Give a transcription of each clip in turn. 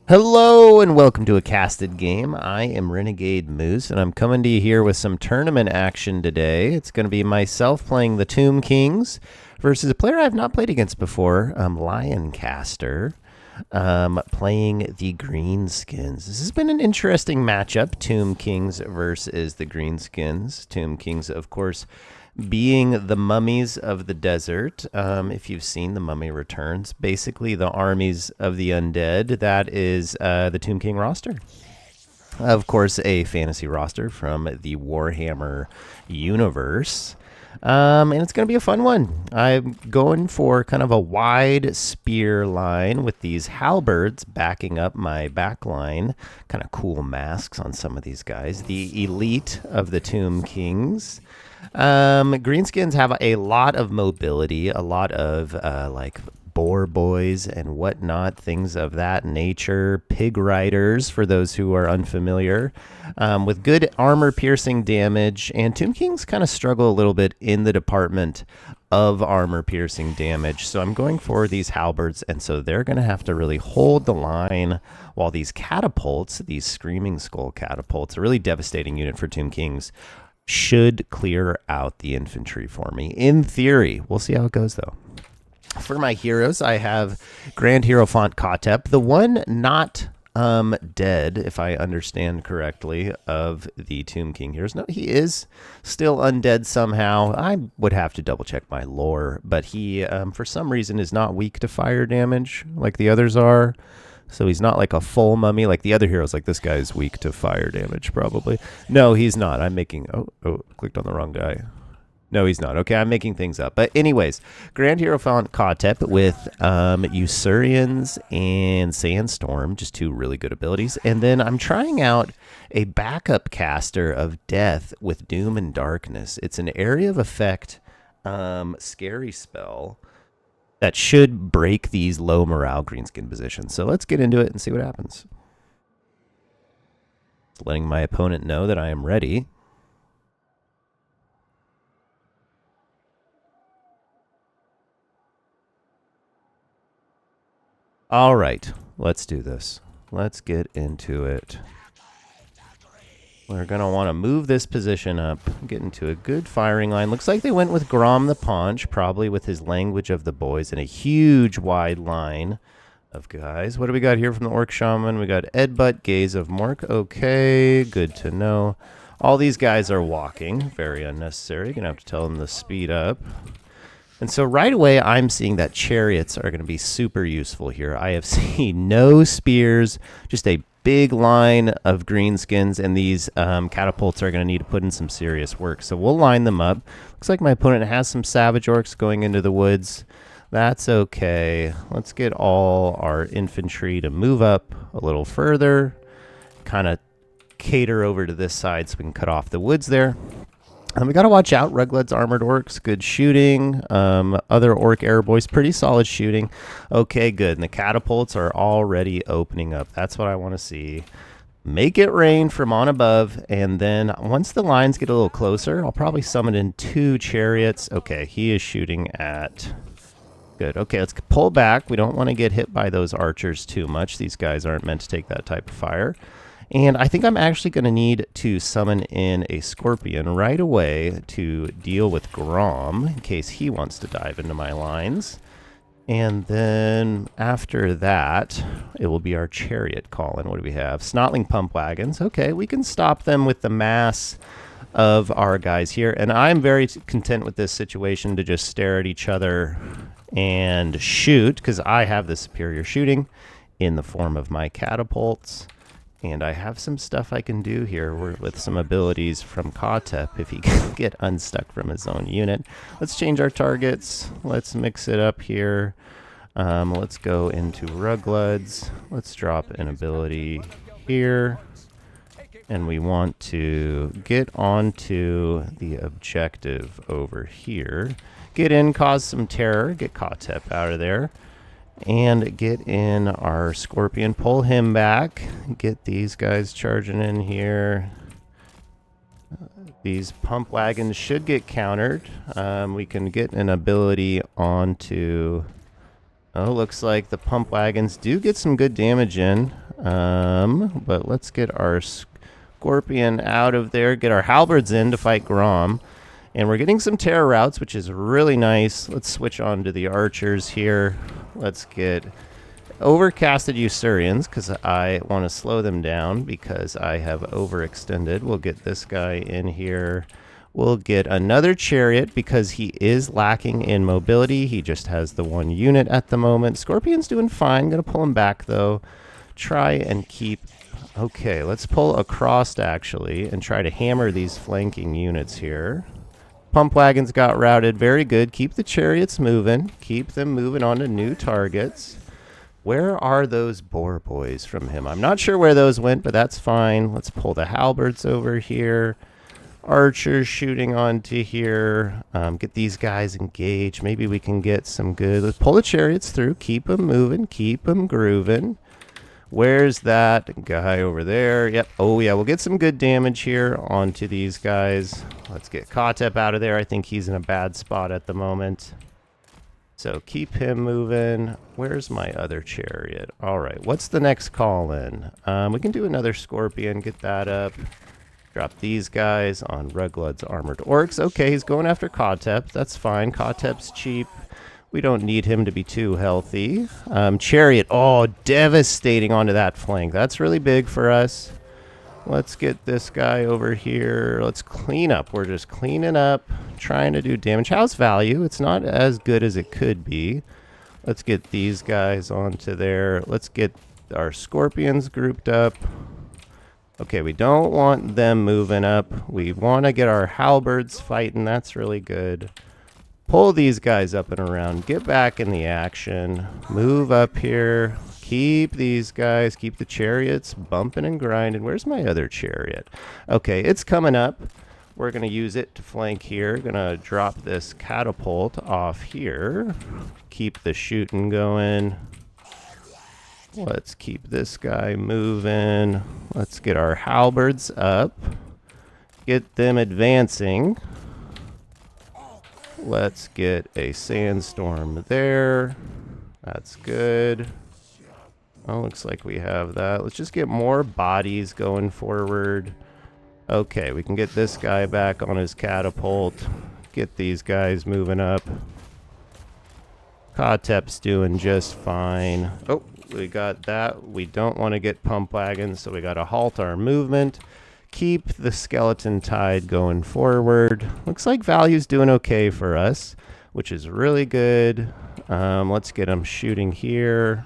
Hello and welcome to a casted game. I am Renegade Moose and I'm coming to you here with some tournament action today. It's going to be myself playing the Tomb Kings versus a player I've not played against before, Lioncaster, playing the Greenskins. This has been an interesting matchup, Tomb Kings versus the Greenskins. Tomb Kings, of course, being the mummies of the desert. If you've seen The Mummy Returns, basically the armies of the undead. That is the Tomb King roster. Of course, a fantasy roster from the Warhammer universe. And it's going to be a fun one. I'm going for kind of a wide spear line with these halberds backing up my back line. Kind of cool masks on some of these guys. The elite of the Tomb Kings. Greenskins have a lot of mobility, a lot of like boar boys and whatnot, things of that nature. Pig riders, for those who are unfamiliar, with good armor piercing damage. And Tomb Kings kind of struggle a little bit in the department of armor piercing damage. So I'm going for these halberds, and so they're going to have to really hold the line while these catapults, these Screaming Skull catapults, a really devastating unit for Tomb Kings, should clear out the infantry for me. In theory, we'll see how it goes though. For my heroes, I have Grand Hierophant Kotep, the one not dead, if I understand correctly, of the Tomb King heroes. No, he is still undead somehow. I would have to double check my lore, but he, for some reason, is not weak to fire damage like the others are. So he's not like a full mummy like the other heroes. Like this guy is weak to fire damage, probably. No, he's not. I'm making... Oh, clicked on the wrong guy. No, he's not. Okay, I'm making things up. But anyways, Grand Hierophant Kotep with Usurians and Sandstorm, just two really good abilities. And then I'm trying out a backup caster of Death with Doom and Darkness. It's an area of effect scary spell that should break these low morale greenskin positions. So let's get into it and see what happens. Letting my opponent know that I am ready. All right, let's do this. Let's get into it. We're going to want to move this position up, get into a good firing line. Looks like they went with Grom the Paunch, probably with his Language of the Boys, and a huge wide line of guys. What do we got here from the Orc Shaman? We got Edbutt, Gaze of Mork. Okay, good to know. All these guys are walking. Very unnecessary. Going to have to tell them to speed up. And so right away, I'm seeing that chariots are going to be super useful here. I have seen no spears, just a big line of greenskins, and these catapults are going to need to put in some serious work. So we'll line them up. Looks like my opponent has some savage orcs going into the woods. That's okay. Let's get all our infantry to move up a little further, kind of cater over to this side so we can cut off the woods there. We got to watch out. Rugled's Armored Orcs, good shooting. Other Orc Airboys, pretty solid shooting. Okay, good. And the catapults are already opening up. That's what I want to see. Make it rain from on above. And then once the lines get a little closer, I'll probably summon in 2 chariots. Okay, he is shooting at... Good. Okay, let's pull back. We don't want to get hit by those archers too much. These guys aren't meant to take that type of fire. And I think I'm actually going to need to summon in a Scorpion right away to deal with Grom in case he wants to dive into my lines. And then after that, it will be our Chariot calling. What do we have? Snotling Pump Wagons. Okay, we can stop them with the mass of our guys here. And I'm very content with this situation to just stare at each other and shoot, because I have the superior shooting in the form of my catapults. And I have some stuff I can do here with some abilities from Kotep if he can get unstuck from his own unit. Let's change our targets. Let's mix it up here. Let's go into Rugleds. Let's drop an ability here. And we want to get onto the objective over here. Get in, cause some terror, get Kotep out of there. And get in our Scorpion, pull him back, get these guys charging in here. These pump wagons should get countered. We can get an ability onto... Oh, looks like the pump wagons do get some good damage in. But let's get our Scorpion out of there, get our halberds in to fight Grom. And we're getting some terror routes, which is really nice. Let's switch on to the archers here. Let's get overcasted Usurians, because I want to slow them down because I have overextended. We'll get this guy in here. We'll get another chariot because he is lacking in mobility. He just has the one unit at the moment. Scorpion's doing fine. Going to pull him back, though. Try and keep... Okay, let's pull across, actually, and try to hammer these flanking units here. Pump wagons got routed. Very good. Keep the chariots moving. Keep them moving on to new targets. Where are those boar boys from him? I'm not sure where those went, but that's fine. Let's pull the halberds over here. Archers shooting onto here. Get these guys engaged. Maybe we can get some good... Let's pull the chariots through. Keep them moving. Keep them grooving. Where's that guy over there? Yep. Oh, yeah. We'll get some good damage here onto these guys. Let's get Kotep out of there. I think he's in a bad spot at the moment. So keep him moving. Where's my other chariot? All right. What's the next call in? We can do another Scorpion. Get that up. Drop these guys on Ruglud's Armored Orcs. Okay, he's going after Kotep. That's fine. Kotep's cheap. We don't need him to be too healthy. Chariot. Oh, devastating onto that flank. That's really big for us. Let's get this guy over here. Let's clean up. We're just cleaning up, trying to do damage. How's value? It's not as good as it could be. Let's get these guys onto there. Let's get our Scorpions grouped up. Okay, we don't want them moving up. We want to get our halberds fighting. That's really good. Pull these guys up and around. Get back in the action. Move up here. Keep these guys. Keep the chariots bumping and grinding. Where's my other chariot? Okay, it's coming up. We're going to use it to flank here. Going to drop this catapult off here. Keep the shooting going. Let's keep this guy moving. Let's get our halberds up. Get them advancing. Let's get a sandstorm there. That's good. Oh, looks like we have that. Let's just get more bodies going forward. Okay, we can get this guy back on his catapult. Get these guys moving up. Kotep's doing just fine. Oh, we got that. We don't want to get pump wagons, so we got to halt our movement. Keep the skeleton tide going forward. Looks like value's doing okay for us, which is really good. Let's get them shooting here.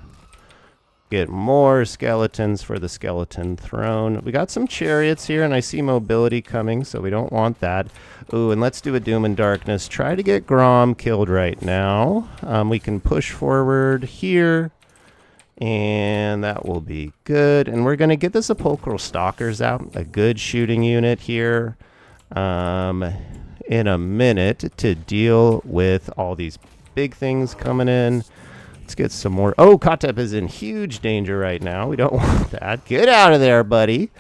Get more skeletons for the skeleton throne. We got some chariots here, and I see mobility coming, so we don't want that. Ooh, and let's do a Doom and Darkness. Try to get Grom killed right now. We can push forward here. And that will be good. And we're going to get the Sepulchral Stalkers out. A good shooting unit here in a minute to deal with all these big things coming in. Let's get some more. Oh, Kotep is in huge danger right now. We don't want that. Get out of there, buddy.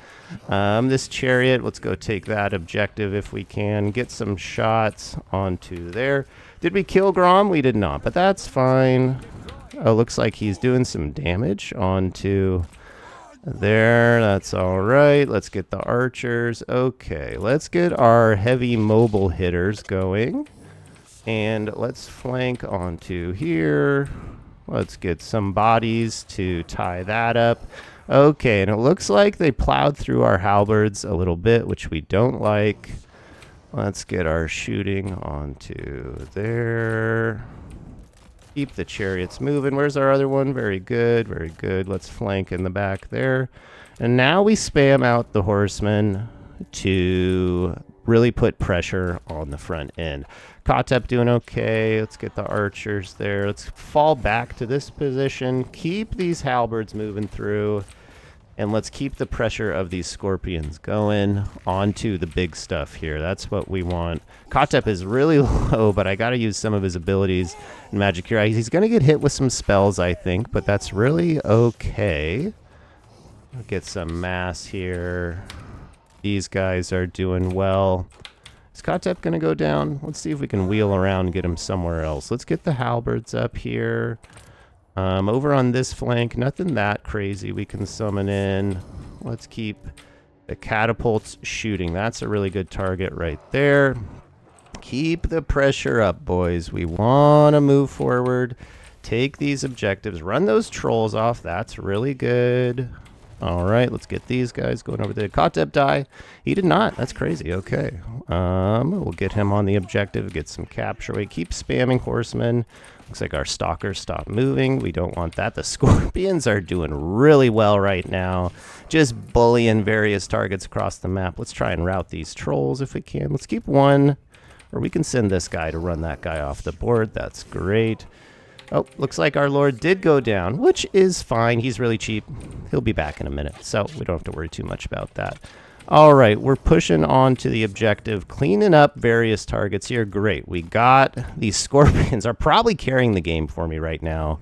This chariot, let's go take that objective if we can. Get some shots onto there. Did we kill Grom? We did not, but that's fine. Oh, looks like he's doing some damage onto there. That's all right. Let's get the archers. Okay, let's get our heavy mobile hitters going. And let's flank onto here. Let's get some bodies to tie that up. Okay, and it looks like they plowed through our halberds a little bit, which we don't like. Let's get our shooting onto there. Keep the chariots moving. Where's our other one? Very good, very good. Let's flank in the back there. And now we spam out the horsemen to really put pressure on the front end. Kotep doing okay. Let's get the archers there. Let's fall back to this position. Keep these halberds moving through. And let's keep the pressure of these scorpions going onto the big stuff here. That's what we want. Kotep is really low, but I got to use some of his abilities in Magic here. He's going to get hit with some spells, I think, but that's really okay. I'll get some mass here. These guys are doing well. Is Kotep going to go down? Let's see if we can wheel around and get him somewhere else. Let's get the halberds up here. Over on this flank, nothing that crazy we can summon in. Let's keep the catapults shooting. That's a really good target right there. Keep the pressure up, boys. We want to move forward. Take these objectives. Run those trolls off. That's really good. All right, let's get these guys going over there. Kotep die. He did not. That's crazy. Okay. We'll get him on the objective. Get some capture. We keep spamming horsemen. Looks like our stalkers stopped moving. We don't want that. The scorpions are doing really well right now. Just bullying various targets across the map. Let's try and route these trolls if we can. Let's keep one. Or we can send this guy to run that guy off the board. That's great. Oh, looks like our Lord did go down, which is fine. He's really cheap. He'll be back in a minute, so we don't have to worry too much about that. All right, we're pushing on to the objective, cleaning up various targets here. Great. We got these scorpions are probably carrying the game for me right now.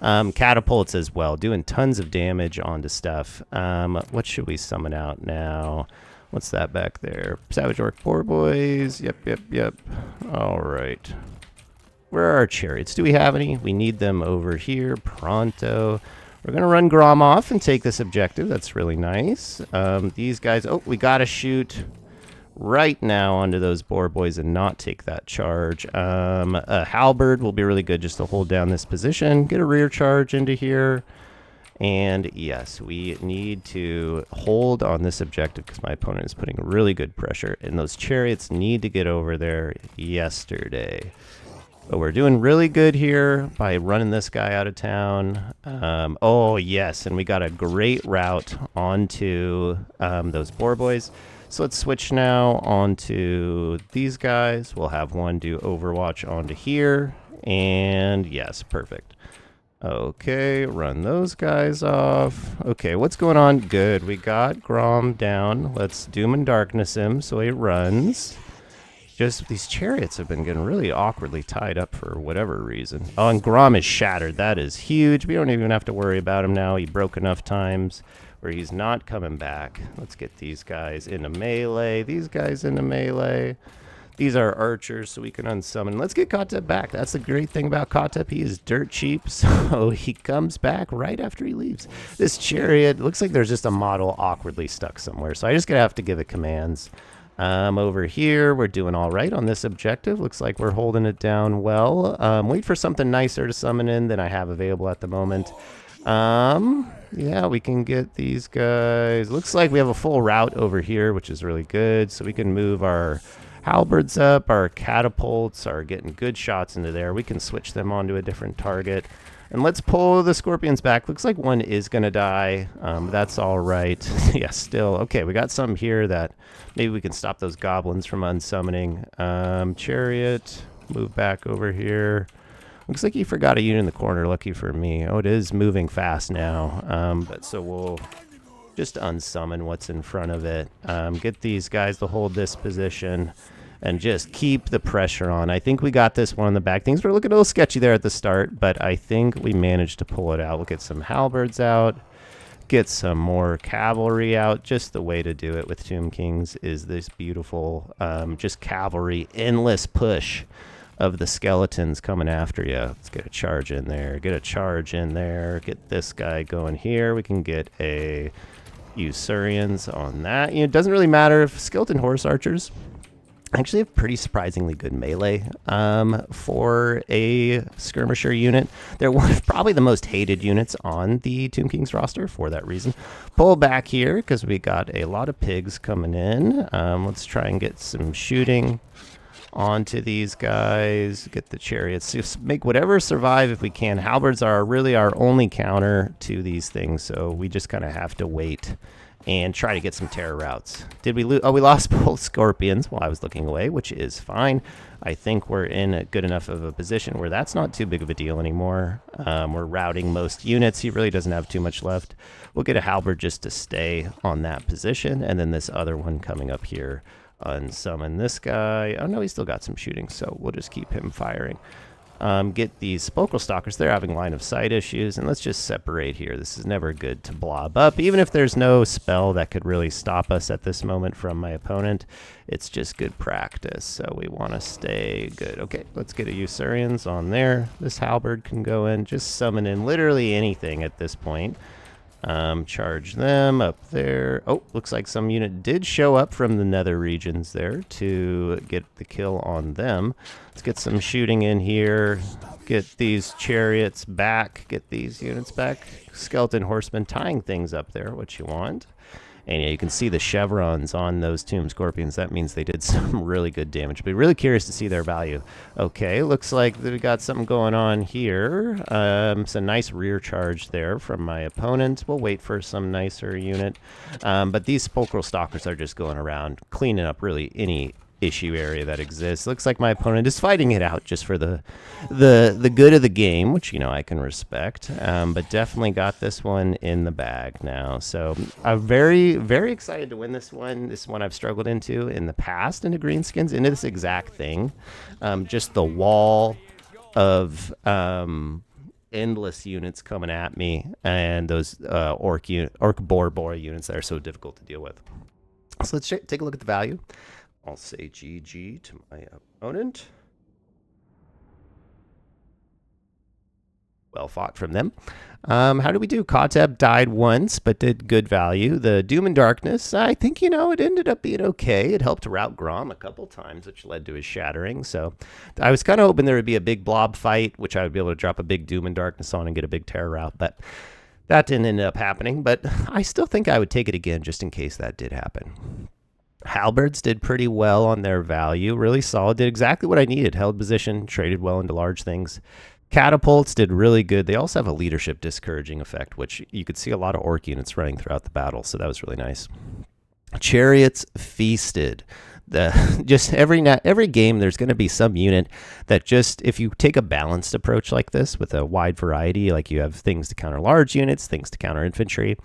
Catapults as well, doing tons of damage onto stuff. What should we summon out now? What's that back there? Savage Orc Poor Boys. Yep. All right. Where are our chariots? Do we have any? We need them over here. Pronto. We're going to run Grom off and take this objective. That's really nice. These guys... Oh, we got to shoot right now onto those boar boys and not take that charge. A halberd will be really good just to hold down this position. Get a rear charge into here. And yes, we need to hold on this objective because my opponent is putting really good pressure. And those chariots need to get over there yesterday. But we're doing really good here by running this guy out of town. Oh, yes, and we got a great route onto those boar boys. So let's switch now onto these guys. We'll have one do Overwatch onto here. And yes, perfect. Okay, run those guys off. Okay, what's going on? Good, we got Grom down. Let's Doom and Darkness him so he runs. Just these chariots have been getting really awkwardly tied up for whatever reason. Oh, and Grom is shattered. That is huge. We don't even have to worry about him now. He broke enough times where he's not coming back. Let's get these guys into melee. These guys into melee. These are archers, so we can unsummon. Let's get Kotep back. That's the great thing about Kotep. He is dirt cheap, so he comes back right after he leaves. This chariot, looks like there's just a model awkwardly stuck somewhere, so I just gonna have to give it commands. Over here, we're doing all right on this objective. Looks like we're holding it down well. Wait for something nicer to summon in than I have available at the moment. Yeah, we can get these guys. Looks like we have a full route over here, which is really good. So we can move our halberds up. Our catapults are getting good shots into there. We can switch them onto a different target. And let's pull the scorpions back. Looks like one is going to die. That's all right. Yeah, still. Okay, we got some here that maybe we can stop those goblins from unsummoning. Chariot, move back over here. Looks like he forgot a unit in the corner. Lucky for me. Oh, it is moving fast now. But so we'll just unsummon what's in front of it. Get these guys to hold this position. And just keep the pressure on. I think we got this one in the back. Things were looking a little sketchy there at the start, but I think we managed to pull it out. We'll get some halberds out, get some more cavalry out. Just the way to do it with Tomb Kings is this beautiful, just cavalry, endless push of the skeletons coming after you. Let's get a charge in there, get a charge in there, get this guy going here. We can get a Usurians on that. You know, it doesn't really matter if skeleton horse archers actually have pretty surprisingly good melee for a skirmisher unit. They're one of probably the most hated units on the Tomb Kings roster for that reason. Pull back here because we got a lot of pigs coming in. Let's try and get some shooting onto these guys. Get the chariots. Just make whatever survive if we can. Halberds are really our only counter to these things, so we just kind of have to wait and try to get some terror routes. Did we lose? Oh, we lost both scorpions while I was looking away, which is fine. I think we're in a good enough of a position where that's not too big of a deal anymore. We're routing most units. He really doesn't have too much left. We'll get a halberd just to stay on that position, and then this other one coming up here. Unsummon this guy. Oh, no, he's still got some shooting, so we'll just keep him firing. get these Spokal Stalkers. They're having line of sight issues, and let's just separate here. This is never good to blob up. Even if there's no spell that could really stop us at this moment from my opponent, it's just good practice. So we want to stay good. Okay, let's get a Usurians on there. This Halberd can go in, just summon in literally anything at this point. Charge them up there. Oh, looks like some unit did show up from the nether regions there to get the kill on them. Let's get some shooting in here. Get these chariots back. Get these units back. Skeleton horsemen tying things up there, what you want. And yeah, you can see the chevrons on those Tomb Scorpions. That means they did some really good damage. Be really curious to see their value. Okay, looks like we got something going on here. It's a nice rear charge there from my opponent. We'll wait for some nicer unit. But these Spokal Stalkers are just going around cleaning up really any issue area that exists. Looks like my opponent is fighting it out just for the good of the game, which, you know, I can respect. But definitely got this one in the bag now. So I'm very, very excited to win this one. This one I've struggled into in the past into Greenskins, into this exact thing. Just the wall of endless units coming at me, and those orc boar units that are so difficult to deal with. So let's take a look at the value. I'll say GG to my opponent. Well fought from them. How did we do? Kotep died once, but did good value. The Doom and Darkness, I think, you know, it ended up being okay. It helped rout Grom a couple times, which led to his shattering. So I was kind of hoping there would be a big blob fight, which I would be able to drop a big Doom and Darkness on and get a big terror rout. But that didn't end up happening. But I still think I would take it again just in case that did happen. Halberds did pretty well on their value. Really solid. Did exactly what I needed. Held position, traded well into large things. Catapults did really good. They also have a leadership discouraging effect, which you could see a lot of orc units running throughout the battle, so that was really nice. Chariots feasted. Just every game, there's going to be some unit that just, if you take a balanced approach like this with a wide variety, like you have things to counter large units, things to counter infantry,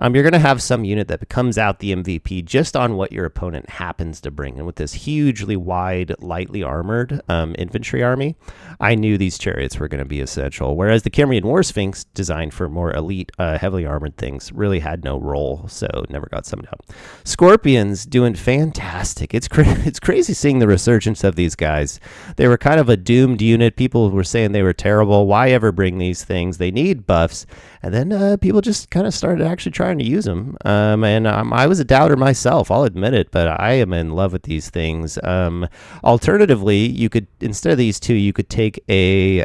you're going to have some unit that becomes out the MVP just on what your opponent happens to bring. And with this hugely wide, lightly armored infantry army, I knew these chariots were going to be essential. Whereas the Cambrian War Sphinx, designed for more elite, heavily armored things, really had no role, so never got summoned out. Scorpions doing fantastic. It's crazy seeing the resurgence of these guys. They were kind of a doomed unit. People were saying they were terrible. Why ever bring these things? They need buffs. And then people just kind of started actually trying to use them. I was a doubter myself, I'll admit it, but I am in love with these things. Alternatively, you could, instead of these two, you could take a,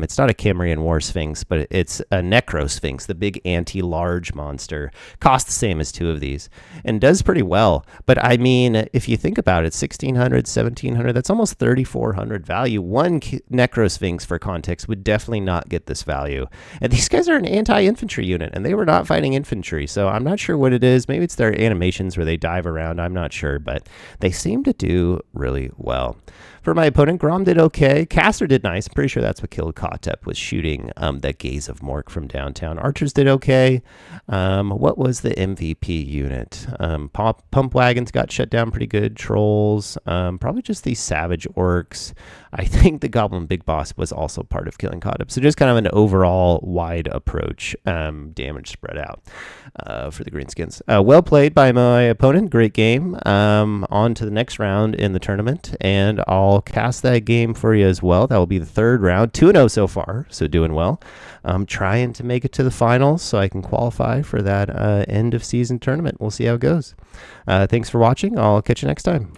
it's not a Cambrian War Sphinx, but it's a Necro Sphinx, the big anti-large monster. Costs the same as two of these and does pretty well. But I mean, if you think about it, 1,600, 1,700, that's almost 3,400 value. One Necro Sphinx, for context, would definitely not get this value. And these guys are an anti-infantry unit, and they were not fighting infantry, so I'm not sure what it is. Maybe it's their animations where they dive around. I'm not sure, but they seem to do really well. For my opponent, Grom did okay. Caster did nice. I'm pretty sure that's what killed Kotep, was shooting that Gaze of Mork from downtown. Archers did okay. What was the MVP unit? Pump Wagons got shut down pretty good. Trolls. Probably just these Savage Orcs. I think the Goblin Big Boss was also part of killing Kotep. So just kind of an overall wide approach, damage spread out for the Greenskins. Well played by my opponent. Great game. On to the next round in the tournament, and I'll cast that game for you as well. That will be the third round. 2-0 so far, so doing well. I'm trying to make it to the finals so I can qualify for that end of season tournament. We'll see how it goes. Thanks for watching. I'll catch you next time.